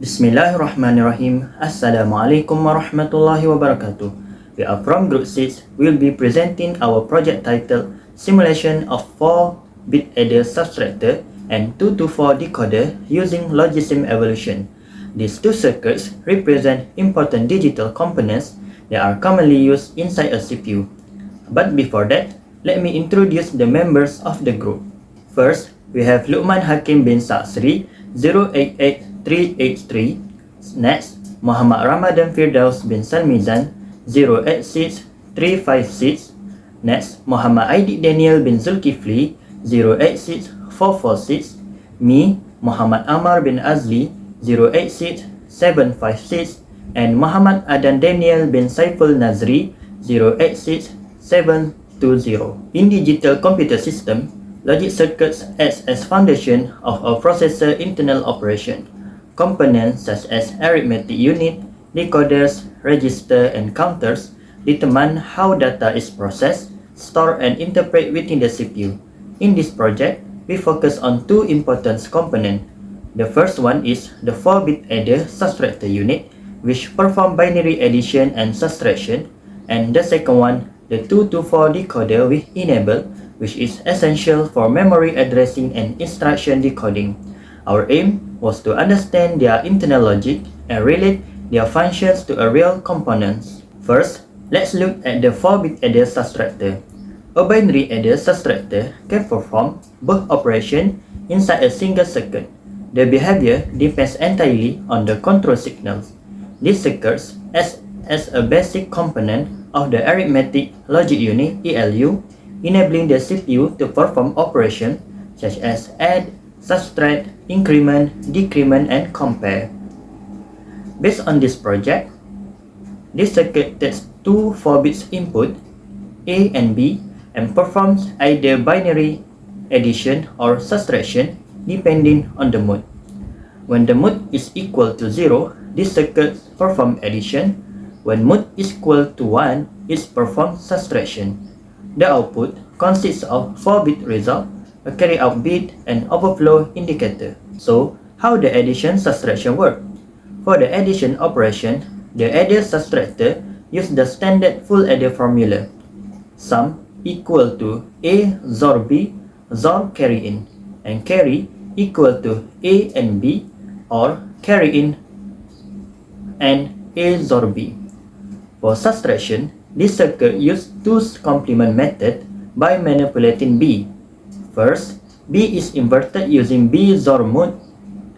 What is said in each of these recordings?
Bismillahirrahmanirrahim. Assalamualaikum warahmatullahi wabarakatuh. We are from Group 6. We will be presenting our project titled Simulation of 4-bit adder subtractor and 2 to 4 decoder using logism evolution. These two circuits represent important digital components that are commonly used inside a CPU. But before that, let me introduce the members of the group. First, we have Luqman Hakim bin Sa'sri 088383. Next, Muhammad Ramadan Firdaus bin Salmizan 086356. Next, Muhammad Aidik Daniel bin Zulkifli 086446. Me, Muhammad Amar bin Azli 086756. And Muhammad Adan Daniel bin Saiful Nazri 086720. In digital computer system, logic circuits acts as foundation of a processor internal operation. Components such as arithmetic unit, decoders, register, and counters determine how data is processed, stored, and interpreted within the CPU. In this project, we focus on two important components. The first one is the 4-bit adder subtractor unit, which perform binary addition and subtraction, and the second one, the 2 to 4 decoder with enable, which is essential for memory addressing and instruction decoding. Our aim was to understand their internal logic and relate their functions to a real components. First, let's look at the 4-bit adder subtractor. A binary adder subtractor can perform both operations inside a single circuit. The behavior depends entirely on the control signals. These circuits as a basic component of the arithmetic logic unit (ALU), enabling the CPU to perform operations such as add, subtract, increment, decrement, and compare. Based on this project, this circuit takes two 4-bits input, A and B, and performs either binary addition or subtraction depending on the mode. When the mode is equal to 0, this circuit performs addition. When mode is equal to 1, it performs subtraction. The output consists of 4-bit result, a carry-out bit, and overflow indicator. So, how the addition subtraction work? For the addition operation, the adder subtractor uses the standard full adder formula. Sum equal to A XOR B XOR carry in, and carry equal to A and B or carry in and A XOR B. For subtraction, this circuit uses 2's complement method by manipulating B. First, B is inverted using B XOR mode.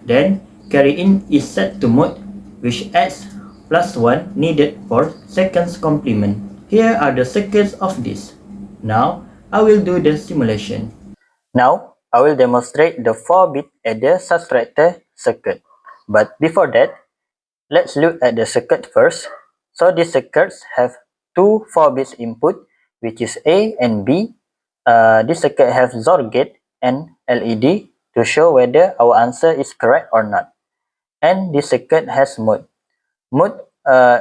Then, carry in is set to mode, which adds +1 needed for second's complement. Here are the circuits of this. Now, I will do the simulation. Now, I will demonstrate the 4-bit adder subtractor circuit. But before that, let's look at the circuit first. So these circuits have two 4-bits input, which is A and B. This circuit has XOR gate and LED to show whether our answer is correct or not. And this circuit has mode. Mode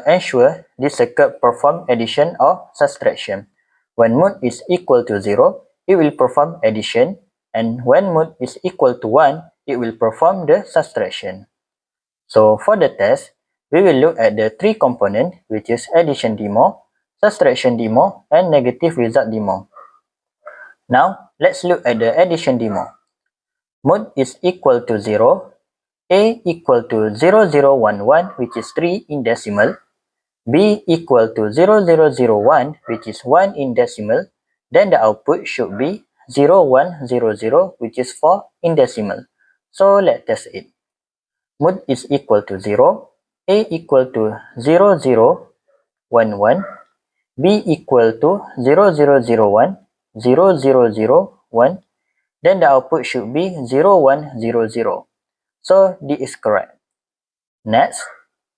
ensure this circuit perform addition or subtraction. When mode is equal to 0, it will perform addition, and when mode is equal to 1, it will perform the subtraction. So for the test, we will look at the three components, which is addition demo, subtraction demo, and negative result demo. Now, let's look at the addition demo. Mode is equal to 0, A equal to 0011, which is 3 in decimal, B equal to 0001, which is 1 in decimal, then the output should be 0100, which is 4 in decimal. So let's test it. Mode is equal to 0, A equal to 0011, B equal to 0001, 0001, then the output should be 0100. So this is correct. Next,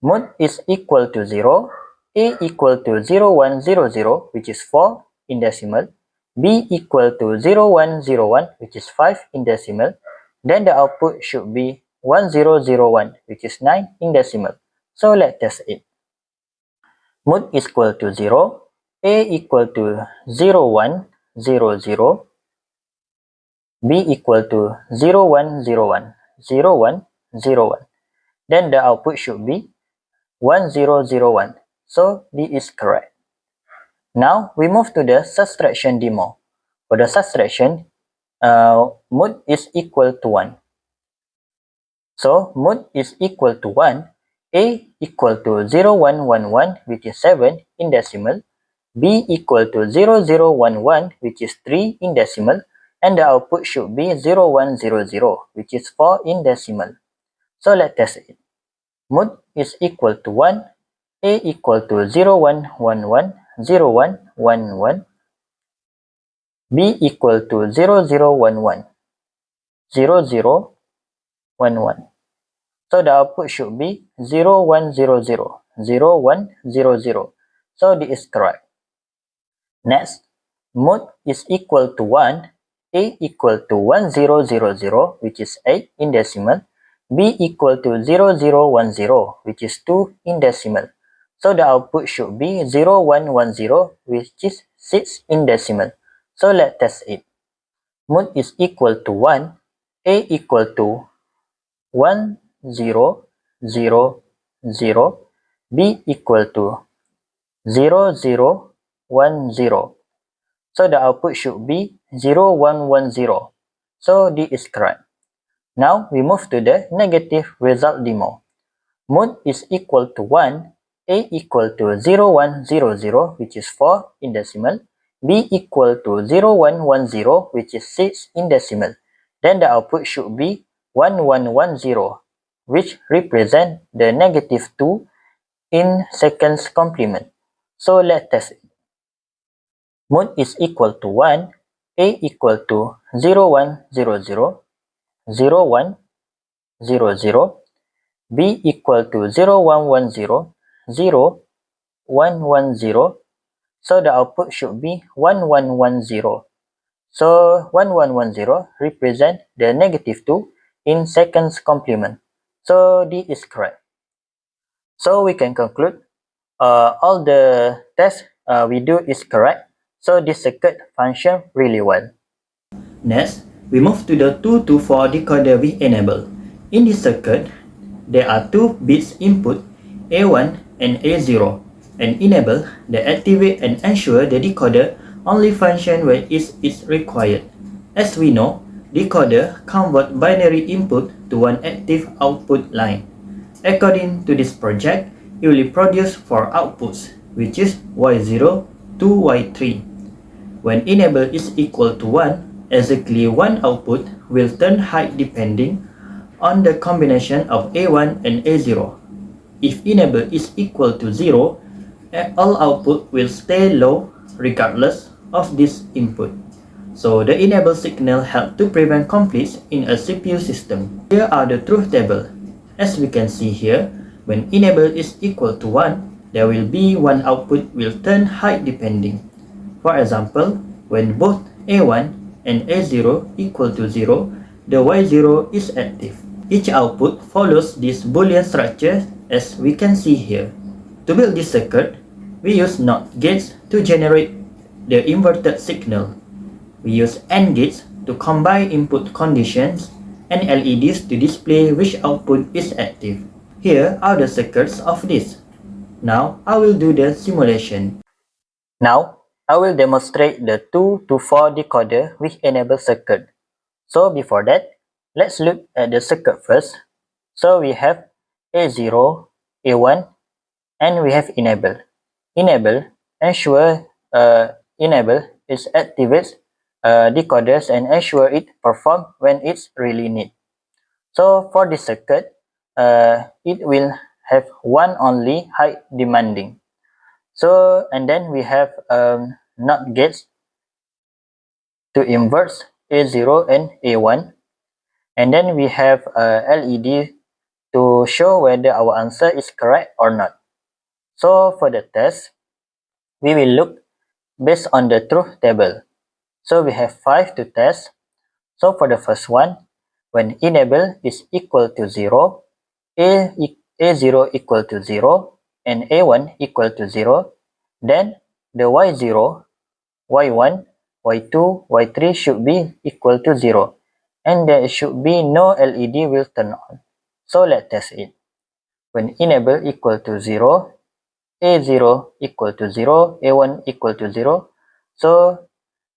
mode is equal to 0, A equal to 0100, which is 4 in decimal, B equal to 0101, which is 5 in decimal, then the output should be 1001, which is 9 in decimal. So let's test it. Mode is equal to 0, A equal to 0100, B equal to 0101, 0101. then the output should be 1001. So this is correct. Now we move to the subtraction demo. For the subtraction, mode is equal to 1. So mode is equal to 1, A equal to 0111, which is 7 in decimal, B equal to 0011, which is 3 in decimal, and the output should be 0100, which is 4 in decimal. So let's test it. Mode is equal to 1, A equal to 0111, 0111, B equal to 0011, 0011. So the output should be 0100, 0100. So this is correct. Next, mode is equal to 1, A equal to 1000, which is 8 in decimal, B equal to 0010, which is 2 in decimal. So the output should be 0110, which is 6 in decimal. So let's test it. Mode is equal to 1, A equal to 1000, B equal to 0010. So the output should be 0110. So this is correct. Now we move to the negative result demo. Mode is equal to 1, A equal to 0100, which is 4 in decimal, B equal to 0110, which is 6 in decimal. Then the output should be 1110, which represent the negative 2 in seconds complement. So let's test it. Mode is equal to 1, A equal to 0100, 0100, B equal to 0110, 0110. So the output should be 1110. So 1110 represent the negative 2 in seconds complement. So this is correct. So we can conclude all the tests we do is correct. So this circuit function really well. Next, we move to the 2 to 4 decoder we enable. In this circuit, there are two bits input, A1 and A0, and enable the activate and ensure the decoder only function when it is required. As we know, decoder convert binary input to one active output line. According to this project, it will produce 4 outputs, which is Y0 to Y3. When enable is equal to 1, exactly one output will turn high depending on the combination of A1 and A0. If enable is equal to 0, all output will stay low regardless of this input. So the enable signal helps to prevent conflicts in a CPU system. Here are the truth table. As we can see here, when enable is equal to 1, there will be one output will turn high depending. For example, when both A1 and A0 equal to 0, the Y0 is active. Each output follows this Boolean structure as we can see here. To build this circuit, we use NOT gates to generate the inverted signal. We use AND gates to combine input conditions and LEDs to display which output is active. Here are the circuits of this. Now I will do the simulation. Now I will demonstrate the 2 to 4 decoder with enable circuit. So before that, let's look at the circuit first. So we have A0, A1, and we have enable. Enable ensure enable is activates decoders and ensure it perform when it's really need. So for this circuit, it will have one only high demanding. So and then we have NOT gates to invert A0 and A1, and then we have LED to show whether our answer is correct or not. So for the test, we will look based on the truth table. So we have 5 to test. So for the first one, when enable is equal to 0, A0 equal to 0, and A1 equal to 0, then the Y0, Y1, Y2, Y3 should be equal to 0, and there should be no LED will turn on. So let's test it. when enable equal to 0, A0 equal to 0, A1 equal to 0, so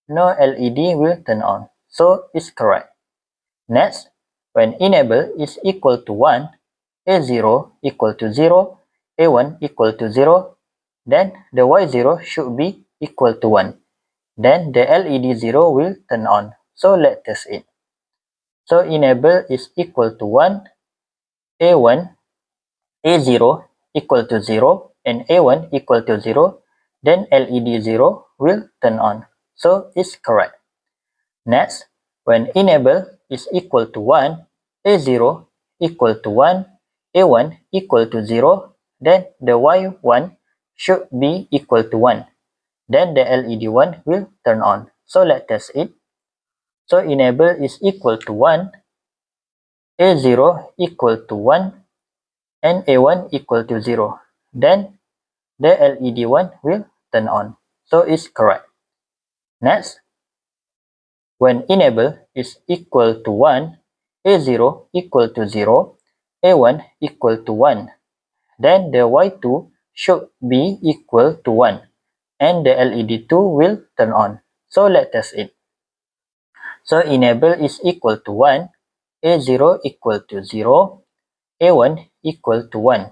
no LED will turn on, so it's correct. Next, when enable is equal to 1, A0 equal to 0, A1 equal to 0, then the Y0 should be equal to 1. Then the LED 0 will turn on, so let's test it. So enable is equal to 1, A1, A0 equal to 0, and A1 equal to 0, then LED 0 will turn on, so it's correct. Next, when enable is equal to 1, A0 equal to 1, A1 equal to 0, then the Y1 should be equal to 1. Then the LED 1 will turn on. So let's test it. So enable is equal to 1, A0 equal to 1, and A1 equal to 0. Then the LED 1 will turn on. So it's correct. Next, when enable is equal to 1, A0 equal to 0, A1 equal to 1, then the Y2 should be equal to 1, and the LED 2 will turn on. So let's test it. So enable is equal to 1, A0 equal to 0, A1 equal to 1.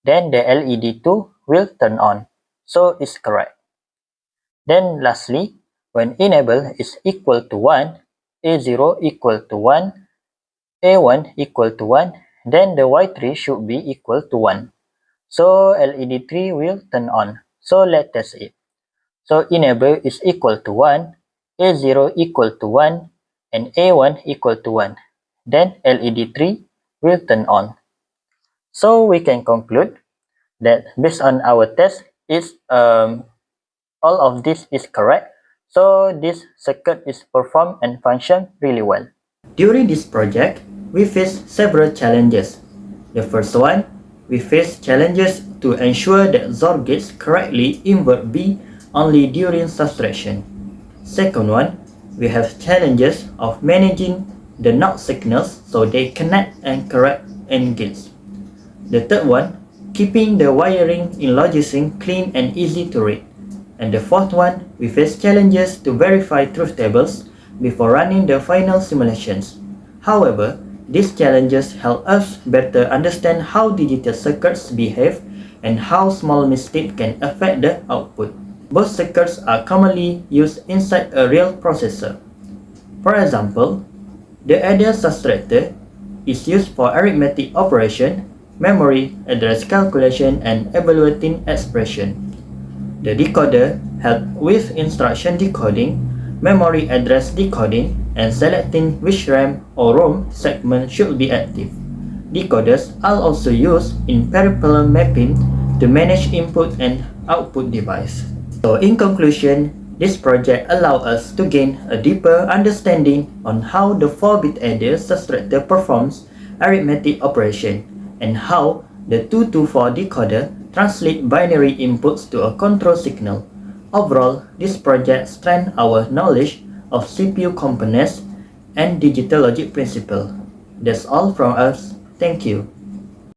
Then the LED 2 will turn on. So it's correct. Then lastly, when enable is equal to 1, A0 equal to 1, A1 equal to 1, then the Y3 should be equal to 1. So LED 3 will turn on. So let's test it. So enable is equal to 1, A0 equal to 1, and A1 equal to 1. Then LED 3 will turn on. So we can conclude that based on our test, all of this is correct. So this circuit is performed and function really well. During this project, we faced several challenges. The first one, we faced challenges to ensure that XOR gates correctly invert B only during subtraction. Second one, we have challenges of managing the NOT signals so they connect and correct AND gates. The third one, keeping the wiring in Logisync clean and easy to read. And the fourth one, we face challenges to verify truth tables before running the final simulations. However, these challenges help us better understand how digital circuits behave and how small mistakes can affect the output. Both circuits are commonly used inside a real processor. For example, the adder subtractor is used for arithmetic operation, memory, address calculation, and evaluating expression. The decoder helps with instruction decoding, memory address decoding, and selecting which RAM or ROM segment should be active. Decoders are also used in peripheral mapping to manage input and output device. So in conclusion, this project allows us to gain a deeper understanding on how the 4-bit adder subtractor performs arithmetic operation and how the 224 decoder translates binary inputs to a control signal. Overall, this project strengthens our knowledge of CPU components and digital logic principle. That's all from us. Thank you.